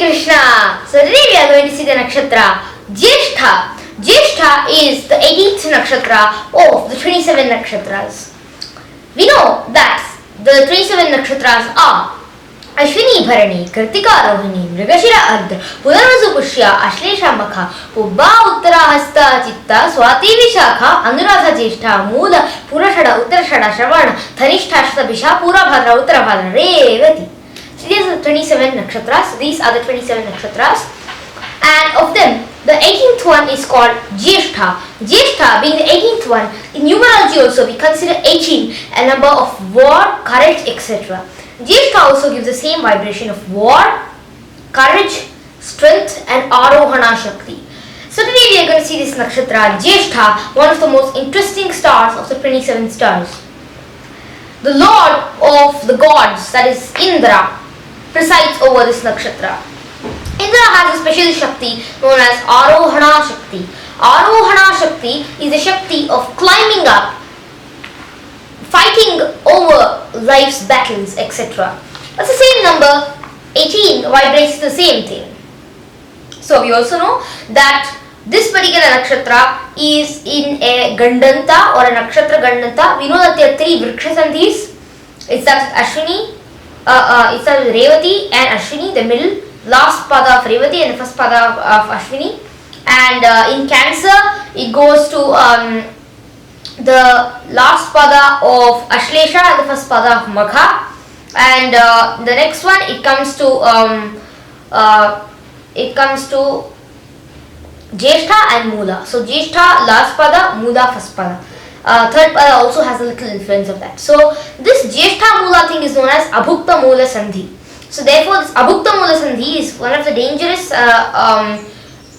Krishna. So today we are going to see the nakshatra Jyeshtha. Jyeshtha is the 18th nakshatra of the 27 nakshatras. We know that the 27 nakshatras are Ashwini Bharani, Kritika Rohini, Mrigashira Ardha, Punarvasu Pushya, Ashlesha Makha, Pubba Uttara Hasta Chitta, Swati Vishakha, Anuradha Jyeshtha, Mula, Purashada, Uttarashada, Shravana, Thanishthashta, Bisha, Pura Bhadra, Uttara Bhadra, Revati. So these are the 27 nakshatras. These are the 27 nakshatras. And of them, the 18th one is called Jyeshtha. Jyeshtha being the 18th one, in numerology also we consider 18 a number of war, courage, etc. Jyeshtha also gives the same vibration of war, courage, strength and arohana shakti. So today we are going to see this nakshatra Jyeshtha, one of the most interesting stars of the 27 stars. The lord of the gods, that is Indra, presides over this nakshatra. Indra has a special shakti known as arohana shakti. Arohana shakti is the shakti of climbing up, fighting over life's battles, etc. That's the same number. 18 vibrates the same thing. So we also know that this particular nakshatra is in a Gandanta or a nakshatra Gandanta. We know that there are three vrikshasandhis. It starts with Ashwini, it starts with Revati and Ashwini, the middle, last pada of Revati and the first pada of Ashwini. And in Cancer, it goes to the last pada of Ashlesha and the first pada of Magha. And the next one, it comes to Jyeshta and Mula. So Jyeshta last pada, Mula first pada. Third pada also has a little influence of that. So this Jyeshta Mula thing is known as Abhukta Mula Sandhi. So therefore this Abhukta Mula Sandhi is one of the dangerous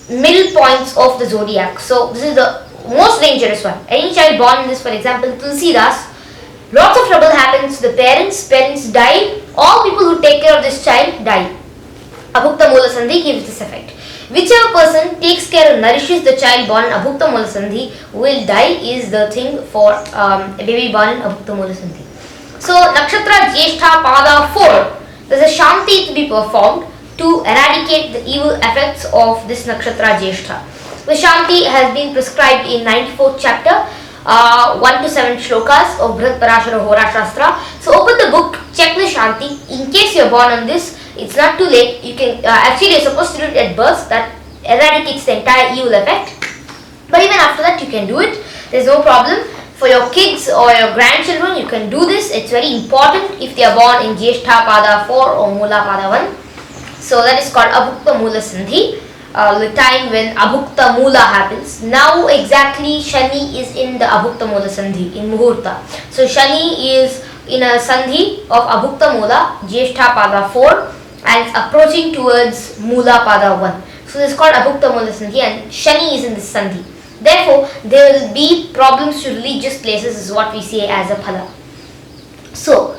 middle points of the zodiac. So this is the most dangerous one. Any child born in this, for example, Tulsidas, lots of trouble happens to the parents die, all people who take care of this child die. Abhukta Mula Sandhi gives this effect. Whichever person takes care and nourishes the child born in Abhukta Mula Sandhi will die is the thing for a baby born in Abhukta Mula Sandhi. So nakshatra Jyeshtha pada 4, there is a shanti to be performed to eradicate the evil effects of this nakshatra Jyeshtha. The shanti has been prescribed in 94th chapter, 1 to 7 shlokas of Brihat Parashara Hora Shastra. So open the book, check the shanti. In case you are born on this, it's not too late. You can actually you're supposed to do it at birth. That eradicates the entire evil effect. But even after that, you can do it. There's no problem. For your kids or your grandchildren, you can do this. It's very important if they are born in Jyeshtha pada 4 or Mula pada 1. So that is called Abhukta Mula Sandhi. The time when Abhukta Mula happens. Now exactly Shani is in the Abhukta Mula Sandhi, in Muhurta. So Shani is in a Sandhi of Abhukta Mula, Jyeshtha pada 4 and it's approaching towards Mula pada 1. So this is called Abhukta Mula Sandhi and Shani is in this Sandhi. Therefore, there will be problems to religious places is what we say as a phala. So,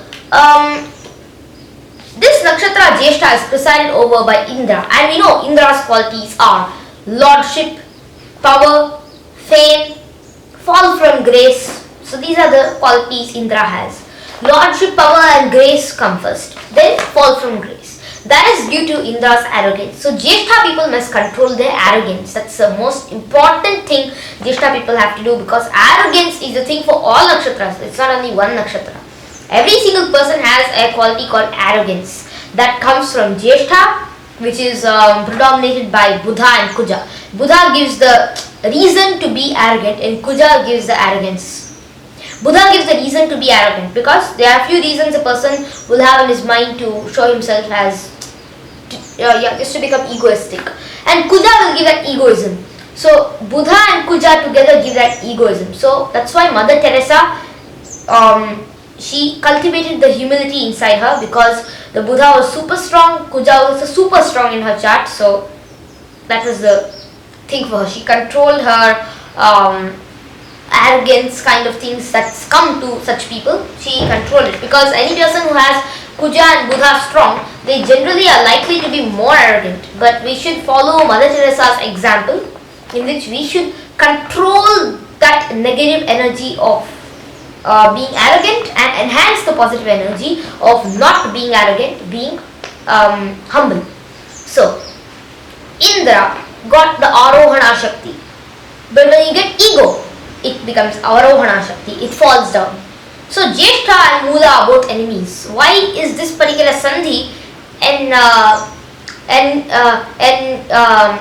this nakshatra Jyeshtha is presided over by Indra, and we know Indra's qualities are lordship, power, fame, fall from grace. So these are the qualities Indra has. Lordship, power and grace come first, then fall from grace. That is due to Indra's arrogance. So Jyeshtha people must control their arrogance. That's the most important thing Jyeshtha people have to do, because arrogance is the thing for all nakshatras. It's not only one nakshatra. Every single person has a quality called arrogance that comes from Jyeshtha, which is predominated by Buddha and Kuja. Buddha gives the reason to be arrogant and Kuja gives the arrogance. Buddha gives the reason to be arrogant because there are few reasons a person will have in his mind to show himself as just to become egoistic, and Kuja will give that egoism. So Buddha and Kuja together give that egoism. So that's why Mother Teresa she cultivated the humility inside her, because the Buddha was super strong, Kuja was super strong in her chart. So that was the thing for her. She controlled her arrogance kind of things that's come to such people. She controlled it, because any person who has Kuja and Buddha strong, they generally are likely to be more arrogant. But we should follow Mother Teresa's example, in which we should control that negative energy of being arrogant and enhance the positive energy of not being arrogant, being humble. So, Indra got the Arohana Shakti. But when you get ego, it becomes Avarohana Shakti, it falls down. So Jyeshta and Mula are both enemies. Why is this particular Sandhi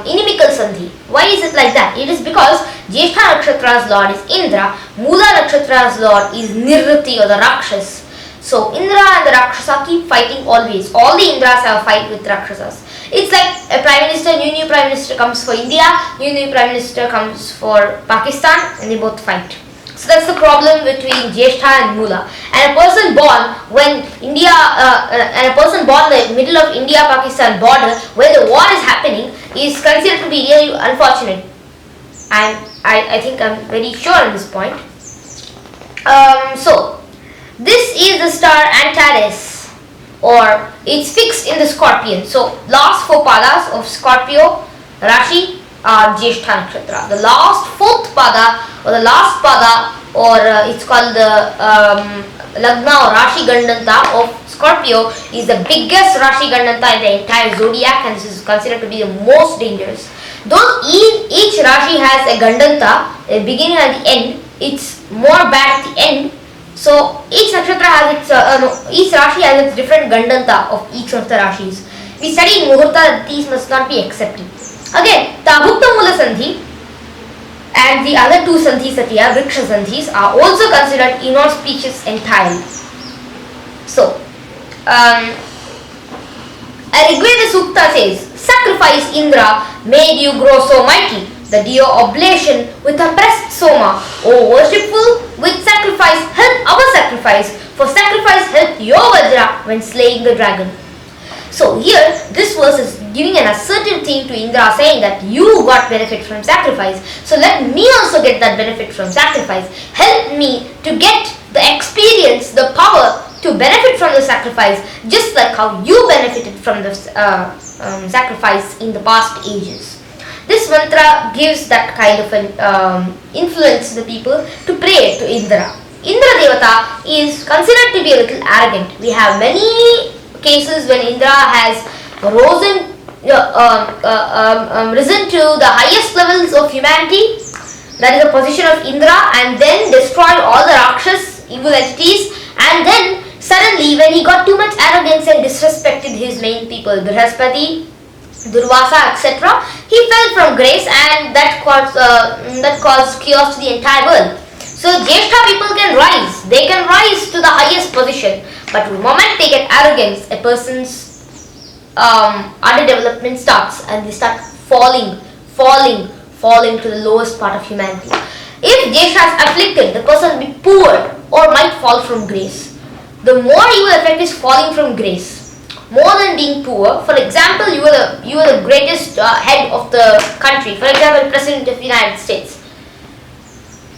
inimical Sandhi? Why is it like that? It is because Jyeshta Nakshatra's lord is Indra, Mula Nakshatra's lord is Nirriti or the Rakshas. So Indra and the Rakshasa keep fighting always. All the Indras have a fight with Rakshasas. It's like a prime minister, new prime minister comes for India, new prime minister comes for Pakistan, and they both fight. So that's the problem between Jyeshta and Mula. And a person born when India, and a person born in the middle of India-Pakistan border where the war is happening is considered to be really unfortunate. And I think I'm very sure on this point. So this is the star Antares, or it's fixed in the Scorpion. So last 4 padas of Scorpio Rashi are Jyeshta Nakshatra. The last 4th pada or the last pada, or it's called the Lagna or Rashi Gandanta of Scorpio, is the biggest Rashi Gandanta in the entire zodiac, and this is considered to be the most dangerous. Though each Rashi has a Gandanta, a beginning and the end, it's more bad at the end. So each nakshatra has its, each Rashi has its different Gandanta of each of the Rashis. We study in Muhurta that these must not be accepted. Again, the Abhukta Mula Sandhi and the other 2 Sandhis that we have, Vriksha Sandhis, are also considered inauspicious entirely. So, Rigveda Sukta says, sacrifice Indra made you grow so mighty. The deer oblation with oppressed Soma. O worshipful, with sacrifice help our sacrifice, for sacrifice helped your Vajra when slaying the dragon. So here, this verse is giving an assertive thing to Indra, saying that you got benefit from sacrifice, so let me also get that benefit from sacrifice. Help me to get the experience, the power to benefit from the sacrifice, just like how you benefited from the sacrifice in the past ages. This mantra gives that kind of an influence to the people to pray to Indra. Indra Devata is considered to be a little arrogant. We have many cases when Indra has risen to the highest levels of humanity, that is the position of Indra, and then destroyed all the Rakshas, evil entities, and then suddenly when he got too much arrogance and disrespected his main people, Brihaspati, Durvasa, etc., he fell from grace, and that caused chaos to the entire world. So Jyeshta people can rise, they can rise to the highest position, but the moment they get arrogance, a person's underdevelopment starts, and they start falling to the lowest part of humanity. If Jyeshta is afflicted, the person will be poor or might fall from grace. The more you will affect is falling from grace, more than being poor. For example, you were the greatest head of the country, for example, President of the United States.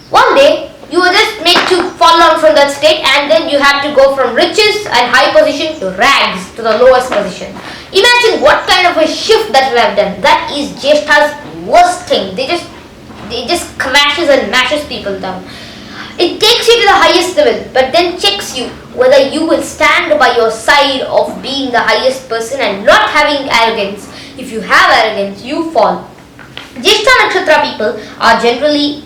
One day, you were just made to fall down from that state, and then you have to go from riches and high position to rags, to the lowest position. Imagine what kind of a shift that will have done. That is Jyeshta's worst thing. They just crashes and mashes people down. It takes you to the highest level, but then checks you whether you will stand by your side of being the highest person and not having arrogance. If you have arrogance, you fall. Jyeshta Nakshatra people are generally,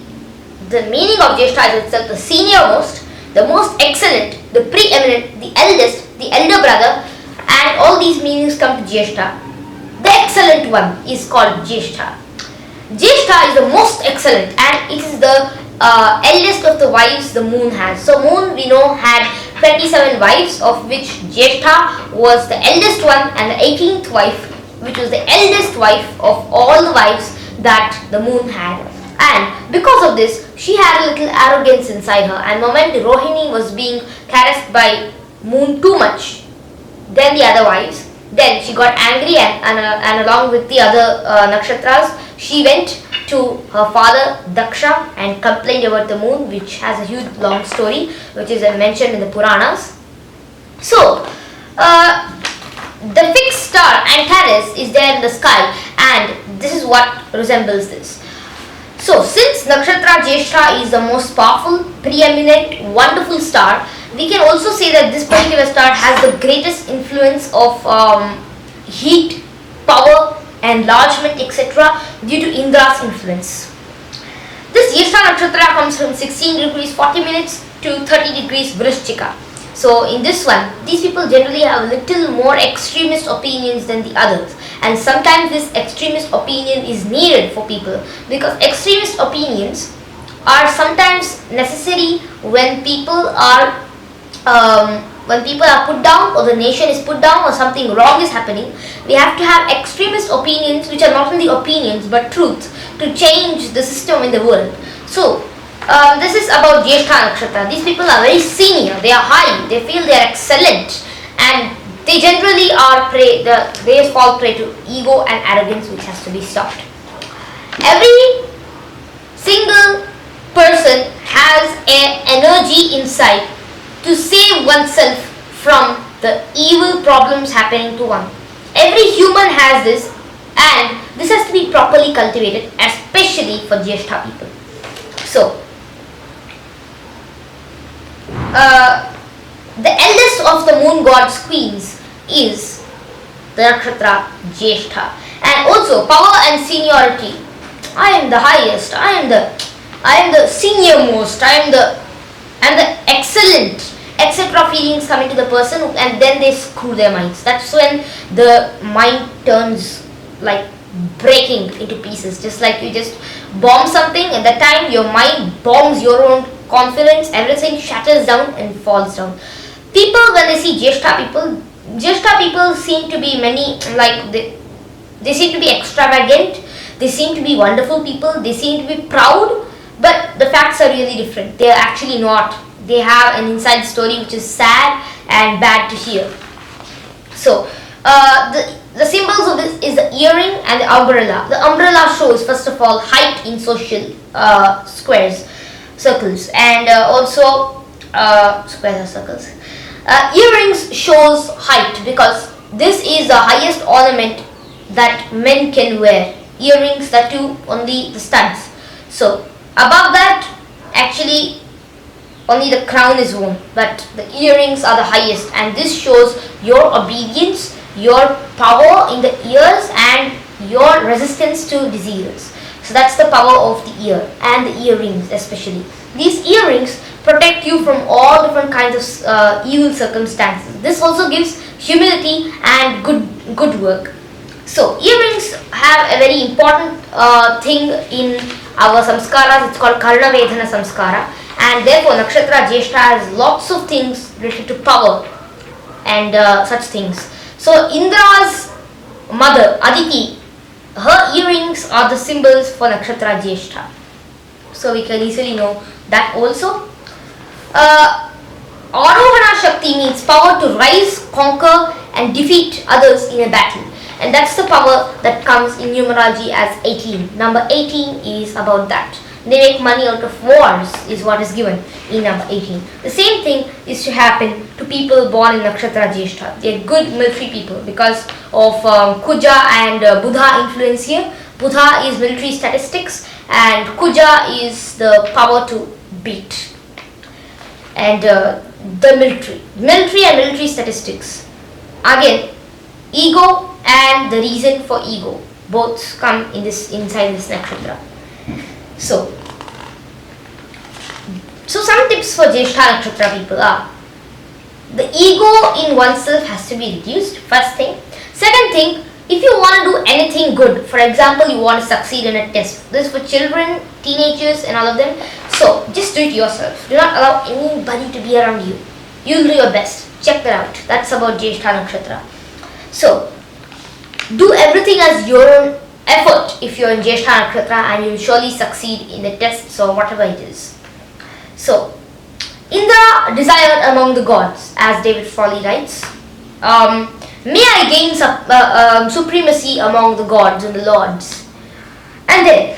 the meaning of Jyeshta is itself the senior most, the most excellent, the preeminent, the eldest, the elder brother, and all these meanings come to Jyeshta. The excellent one is called Jyeshta. Jyeshta is the most excellent, and it is the eldest of the wives the moon has. So moon, we know, had 27 wives, of which Jyeshta was the eldest one, and the 18th wife, which was the eldest wife of all the wives that the moon had. And because of this, she had a little arrogance inside her, and the moment Rohini was being caressed by moon too much than the other wives, then she got angry, and along with the other nakshatras, she went to her father Daksha and complained about the moon, which has a huge long story, which is mentioned in the Puranas. So, the fixed star Antares is there in the sky, and this is what resembles this. So, since nakshatra Jyeshta is the most powerful, preeminent, wonderful star, we can also say that this particular star has the greatest influence of heat power, enlargement, etc. due to Indra's influence. This Jyeshta nakshatra comes from 16 degrees 40 minutes to 30 degrees Vrishchika. So in this one, these people generally have a little more extremist opinions than the others, and sometimes this extremist opinion is needed for people, because extremist opinions are sometimes necessary when people are put down, or the nation is put down, or something wrong is happening. We have to have extremist opinions which are not only opinions but truth to change the system in the world. So this is about Jyeshta nakshatra. These people are very senior, they are high, they feel they are excellent, and they generally they fall prey to ego and arrogance, which has to be stopped. Every single person has an energy inside to save oneself from the evil problems happening to one. Every human has this, and this has to be properly cultivated, especially for Jyeshta people. So the eldest of the moon god's queens is the nakshatra Jyeshta. And also power and seniority. I am the highest, I am the senior most, I am the excellent, etc. feelings coming to the person, and then they screw their minds. That's when the mind turns like breaking into pieces. Just like you just bomb something, at that time your mind bombs your own confidence, everything shatters down and falls down. People, when they see Jyeshta people seem to be they seem to be extravagant, they seem to be wonderful people, they seem to be proud, but the facts are really different. They are actually not. They have an inside story which is sad and bad to hear. So the symbols of this is the earring and the umbrella. The umbrella shows, first of all, height in social circles, and also squares or circles. Earrings shows height, because this is the highest ornament that men can wear. Earrings, that too only the studs. So above that, actually only the crown is worn, but the earrings are the highest, and this shows your obedience, your power in the ears, and your resistance to diseases. So that's the power of the ear and the earrings especially. These earrings protect you from all different kinds of evil circumstances. This also gives humility and good work. So earrings have a very important thing in our samskaras. It's called Karna Vedana samskara, and therefore nakshatra Jyeshta has lots of things related to power and such things. So Indra's mother Aditi, her earrings are the symbols for nakshatra Jyeshta. So we can easily know that also. Arohana Shakti means power to rise, conquer and defeat others in a battle. And that's the power that comes in numerology as 18. Number 18 is about that. They make money out of wars is what is given in number 18. The same thing is to happen to people born in nakshatra Jyeshta. They are good military people because of Kuja and Buddha influence here. Buddha is military statistics and Kuja is the power to beat. And the military and military statistics. Again, ego and the reason for ego both come in inside this nakshatra. So some tips for Jyeshta nakshatra people are: the ego in oneself has to be reduced, first thing. Second thing, if you want to do anything good, for example you want to succeed in a test, this is for children, teenagers and all of them, so just do it yourself. Do not allow anybody to be around you. You'll do your best. Check that out. That's about Jyeshta nakshatra. So do everything as your own effort if you're in Jyeshta nakshatra, and you'll surely succeed in the tests or whatever it is. So Indra desired among the gods, as David Frawley writes, may I gain supremacy among the gods and the lords. And then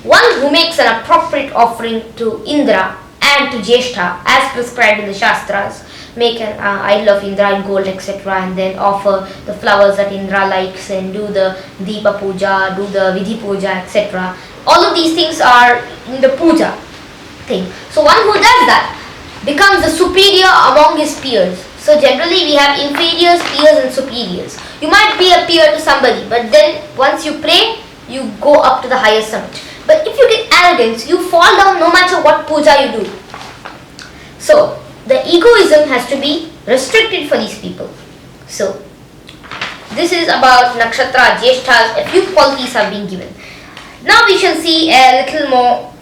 one who makes an appropriate offering to Indra and to Jyeshta as prescribed in the Shastras, make an idol of Indra in gold, etc., and then offer the flowers that Indra likes and do the Deepa Puja, do the Vidhi Puja, etc. All of these things are in the Puja thing. So one who does that becomes the superior among his peers. So generally we have inferiors, peers and superiors. You might be a peer to somebody, but then once you pray, you go up to the highest summit. But if you get arrogance, you fall down no matter what puja you do. So the egoism has to be restricted for these people. So this is about nakshatra, Jyeshthas. A few qualities have been given. Now we shall see a little more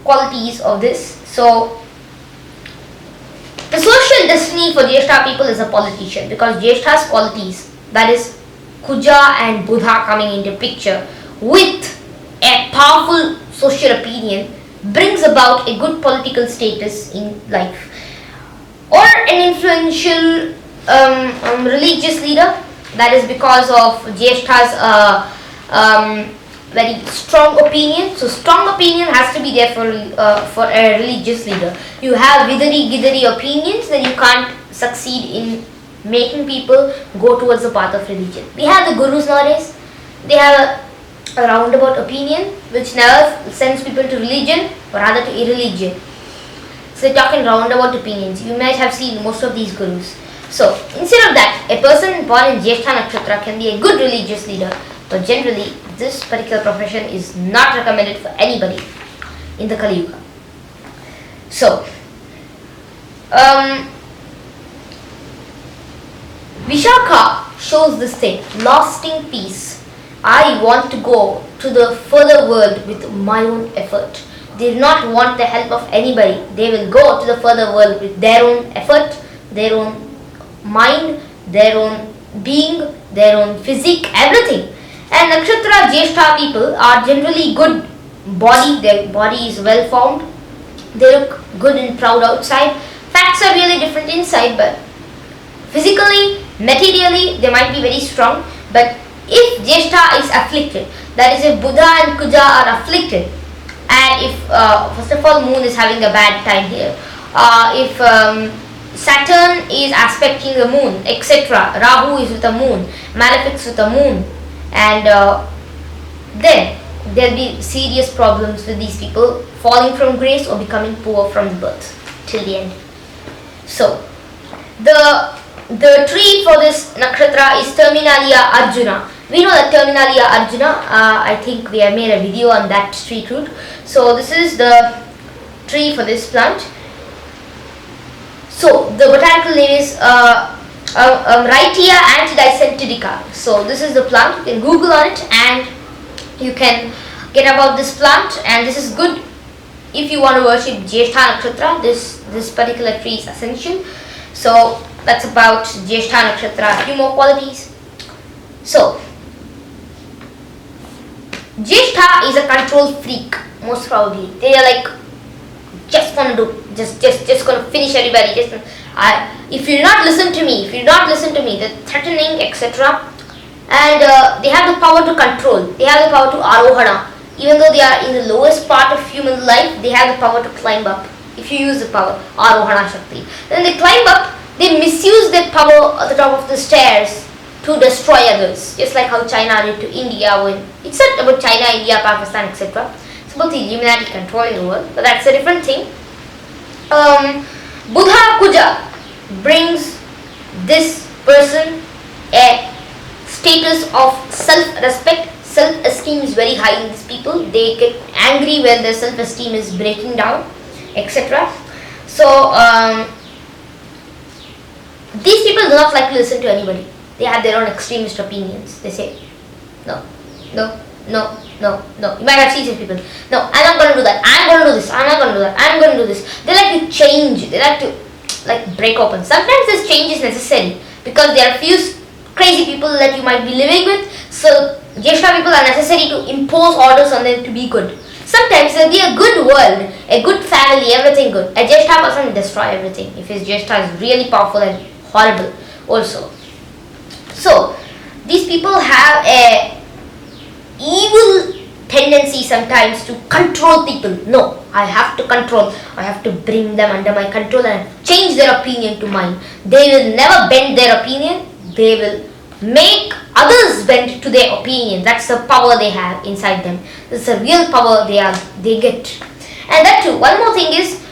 qualities of this. So the social destiny for Jyeshta people is a politician, because Jyeshta's qualities, that is Kuja and Buddha coming into picture with a powerful social opinion, brings about a good political status in life, or an influential religious leader. That is because of Jyeshta's very strong opinion. So strong opinion has to be there for a religious leader. You have gidari opinions, then you can't succeed in making people go towards the path of religion. We have the gurus nowadays. They have a roundabout opinion which never sends people to religion, but rather to irreligion. So they talk in roundabout opinions. You might have seen most of these gurus. So instead of that, a person born in Jyeshta nakshatra can be a good religious leader, but generally this particular profession is not recommended for anybody in the Kali Yuga. So Vishakha shows this thing, lasting peace. I want to go to the further world with my own effort. They do not want the help of anybody. They will go to the further world with their own effort, their own mind, their own being, their own physique, everything. And nakshatra Jyeshta people are generally good body. Their body is well formed. They look good and proud outside. Facts are really different inside, but physically, materially, they might be very strong. But if Jyeshta is afflicted, that is if Buddha and Kuja are afflicted, and if first of all moon is having a bad time here, if Saturn is aspecting the moon, etc., Rahu is with the moon, Malefics with the moon, and then there will be serious problems with these people falling from grace or becoming poor from birth till the end. So the tree for this nakshatra is Terminalia Arjuna. We know that Terminalia Arjuna, I think we have made a video on that tree root. So this is the tree for this plant. So the botanical name is Rhytia antidiscenterica. So this is the plant. You can Google on it and you can get about this plant, and this is good if you want to worship Jyeshta nakshatra. This particular tree is essential. So that's about Jyeshta nakshatra. A few more qualities. So Jyeshta is a control freak, most probably. They are like just gonna do, just gonna finish everybody. If you do not listen to me, they're threatening, etc. And they have the power to control. They have the power to arohana. Even though they are in the lowest part of human life, they have the power to climb up. If you use the power, arohana shakti, then they climb up. They misuse their power at the top of the stairs to destroy others, just like how China did to India. When it's not about China, India, Pakistan, etc. It's about the Illuminati controlling the world, but that's a different thing. Buddha Kuja brings this person a status of self-respect. Self-esteem is very high in these people. They get angry when their self-esteem is breaking down, etc. So these people do not like to listen to anybody. They have their own extremist opinions. They say, no. You might have seen some people. No, I'm not going to do that. I'm going to do this. I'm not going to do that. I'm going to do this. They like to change. They like to break open. Sometimes this change is necessary because there are few crazy people that you might be living with. So Jyeshta people are necessary to impose orders on them to be good. Sometimes there will be a good world, a good family, everything good. A Jyeshta person will destroy everything if his Jyeshta is really powerful and horrible also. So these people have a evil tendency sometimes to control people. No, I have to control. I have to bring them under my control and change their opinion to mine. They will never bend their opinion. They will make others bend to their opinion. That's the power they have inside them. It's a real power they get. And that too, one more thing is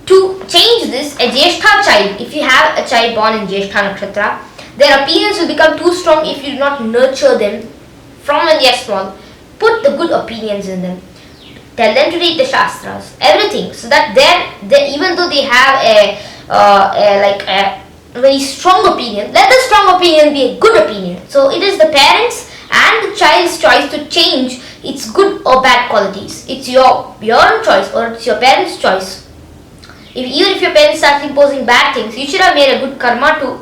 to change this, a Jyeshta child, if you have a child born in Jyeshta nakshatra, Their opinions will become too strong if you do not nurture them from when they are small. Put the good opinions in them. Tell them to read the Shastras, everything, so that they even though they have a very strong opinion, let the strong opinion be a good opinion. So it is the parents and the child's choice to change its good or bad qualities. It's your own choice, or it's your parents' choice. Even if your parents start imposing bad things, you should have made a good karma to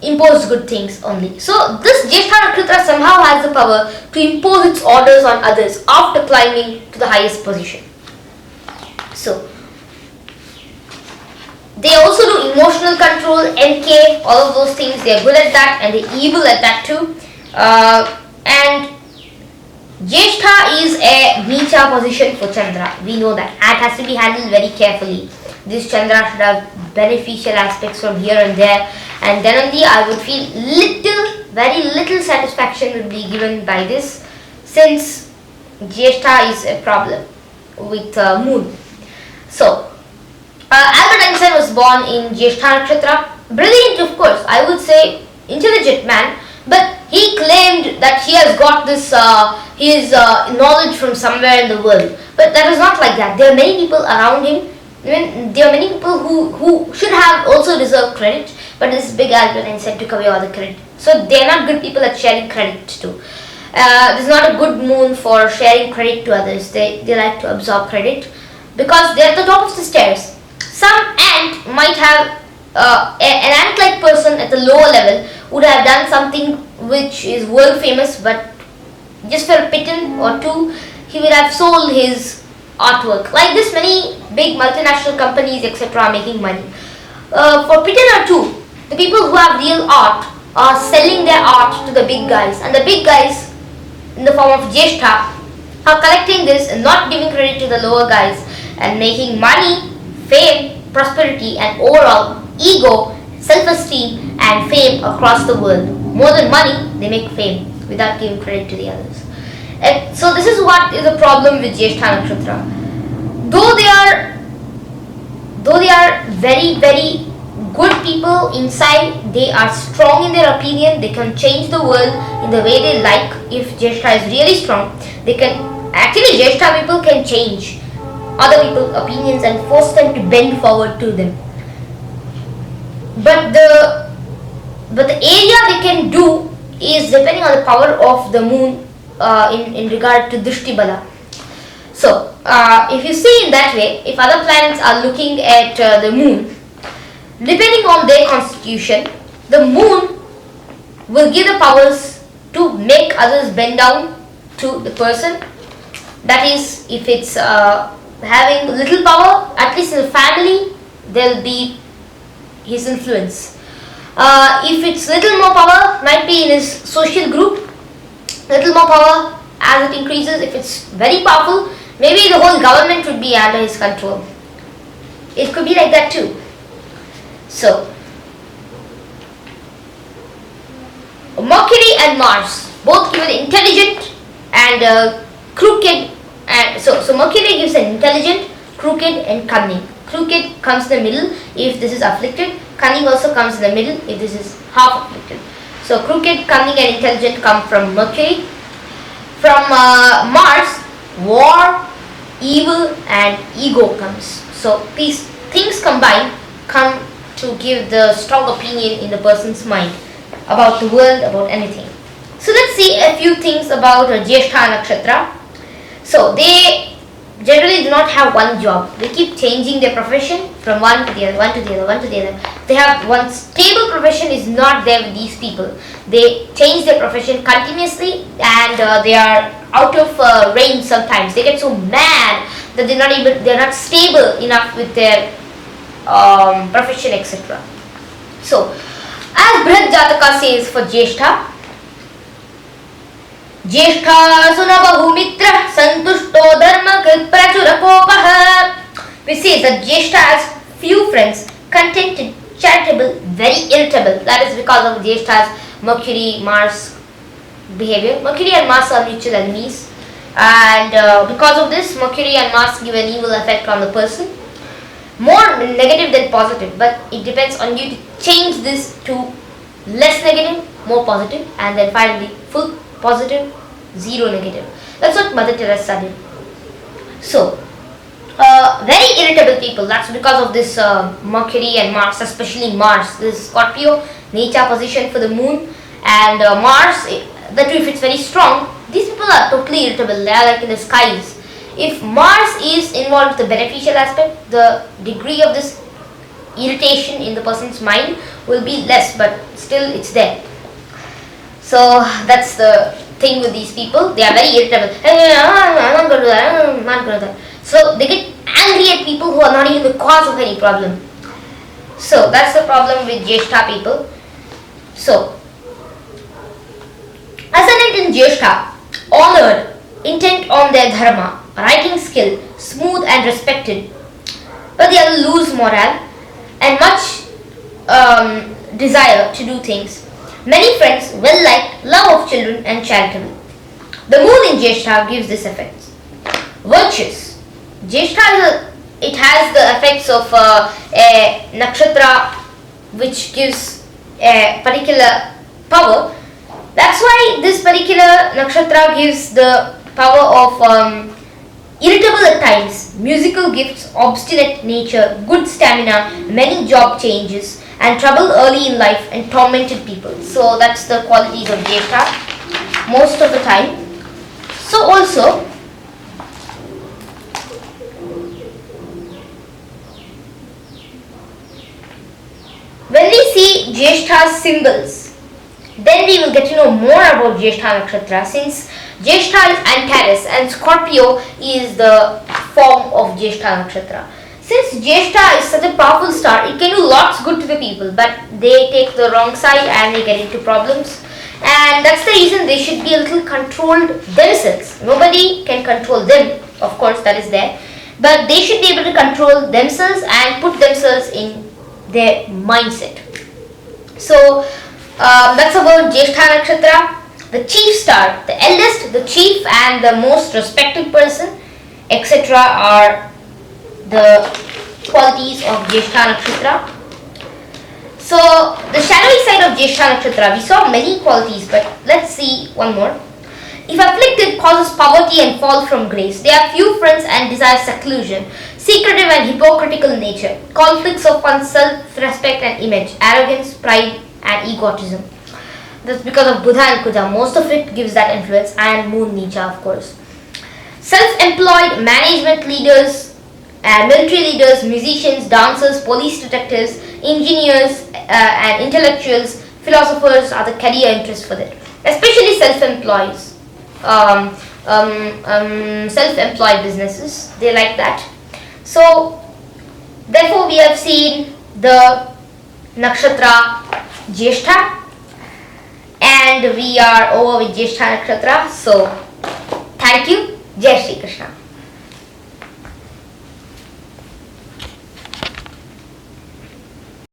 impose good things only. So this Jyeshtha nakshatra somehow has the power to impose its orders on others after climbing to the highest position. So they also do emotional control, NK, all of those things. They are good at that, and they're evil at that too. And Jyeshtha is a Nicha position for Chandra. We know that. And it has to be handled very carefully. This Chandra should have beneficial aspects from here and there, and then only I would feel very little satisfaction would be given by this, since Jyeshtha is a problem with moon. So Albert Einstein was born in Jyeshtha nakshatra. Brilliant, of course, I would say intelligent man, but he claimed that he has got this his knowledge from somewhere in the world. But that was not like that. There are many people around him. There are many people who should have also deserved credit, but this big Albert Einstein took away all the credit. So they are not good people at sharing credit too. This is not a good moon for sharing credit to others. They like to absorb credit because they are at the top of the stairs. Some ant might have an ant-like person at the lower level would have done something which is world famous, but just for a pittance or two, he will have sold his artwork. Like this, many big multinational companies etc. are making money. For pittance or two, the people who have real art are selling their art to the big guys, and the big guys in the form of Jyeshtha are collecting this and not giving credit to the lower guys and making money, fame, prosperity, and overall ego, self-esteem and fame across the world. More than money, they make fame without giving credit to the others. And so this is what is the problem with Jyeshtha nakshatra. Though they are very, very good people inside, they are strong in their opinion, they can change the world in the way they like. If Jyeshtha is really strong, they can actually, Jyeshtha people can change other people's opinions and force them to bend forward to them. But the area they can do is depending on the power of the moon in regard to Drishti Bala. So if you see in that way, if other planets are looking at the moon, depending on their constitution, the moon will give the powers to make others bend down to the person. That is, if it's having little power, at least in the family, there will be his influence. If it's little more power, might be in his social group. Little more power as it increases. If it's very powerful, maybe the whole government would be under his control. It could be like that too. So Mercury and Mars, both given intelligent and crooked. And so Mercury gives an intelligent, crooked and cunning. Crooked comes in the middle if this is afflicted. Cunning also comes in the middle if this is half afflicted. So crooked, cunning and intelligent come from Mercury. From Mars, war, evil and ego comes. So these things combined come to give the strong opinion in the person's mind about the world, about anything. So let's see a few things about Jyeshtha nakshatra. So they generally do not have one job. They keep changing their profession from one to the other, one to the other, one to the other. They have one stable profession is not there with these people. They change their profession continuously, and they are out of range sometimes. They get so mad that they're not stable enough with their profession, etc. So as Brihad Jataka says for Jyeshtha, Jyeshtha sunabahu mitra santushto dharma krit prachurakopaha. We say that Jyeshtha has few friends, contented, charitable, very irritable. That is because of Jyeshtha's Mercury, Mars behavior. Mercury and Mars are mutual enemies, and because of this, Mercury and Mars give an evil effect on the person. More negative than positive, but it depends on you to change this to less negative, more positive, and then finally full positive, zero negative. That's what Mother Teresa did. So, very irritable people. That's because of this Mercury and Mars, especially Mars. This Scorpio, nature position for the moon, and Mars, that if it's very strong, these people are totally irritable. They are like in the skies. If Mars is involved with the beneficial aspect, the degree of this irritation in the person's mind will be less, but still it's there. So that's the thing with these people. They are very irritable. I'm not going to do that. I'm not going to do that. So they get angry at people who are not even the cause of any problem. So that's the problem with Jyeshta people. So ascendant in Jyeshta, honored, intent on their dharma, writing skill, smooth and respected, but they have loose morale and much desire to do things. Many friends, well liked, love of children and charitable. The moon in Jyeshta gives this effect. Virtues. Jyeshta it has the effects of a nakshatra which gives a particular power. That's why this particular nakshatra gives the power of irritable at times, musical gifts, obstinate nature, good stamina, many job changes, and trouble early in life and tormented people. So that's the qualities of Jyeshta most of the time. So also, when we see Jyeshta's symbols, then we will get to know more about Jyeshta nakshatra, since Jyeshta is Antares and Scorpio is the form of Jyeshta nakshatra. Since Jyeshta is such a powerful star, it can do lots good to the people, but they take the wrong side and they get into problems. And that's the reason they should be a little controlled themselves. Nobody can control them, of course, that is there. But they should be able to control themselves and put themselves in their mindset. So, that's about Jyeshta nakshatra. The chief star, the eldest, the chief and the most respected person, etc. are the qualities of Jyeshta nakshatra. So the shadowy side of Jyeshta nakshatra, we saw many qualities, but let's see one more. If afflicted, causes poverty and fall from grace. They have few friends and desire seclusion. Secretive and hypocritical nature. Conflicts of one's self-respect and image. Arrogance, pride and egotism. That's because of Buddha and Kuja. Most of it gives that influence, and Moon Nicha, of course. Self-employed management leaders, military leaders, musicians, dancers, police detectives, engineers and intellectuals, philosophers are the career interests for that. Especially self-employed businesses, they like that. So therefore we have seen the nakshatra Jyeshta, and we are over with Jyeshta nakshatra. So thank you. Jai Shri Krishna.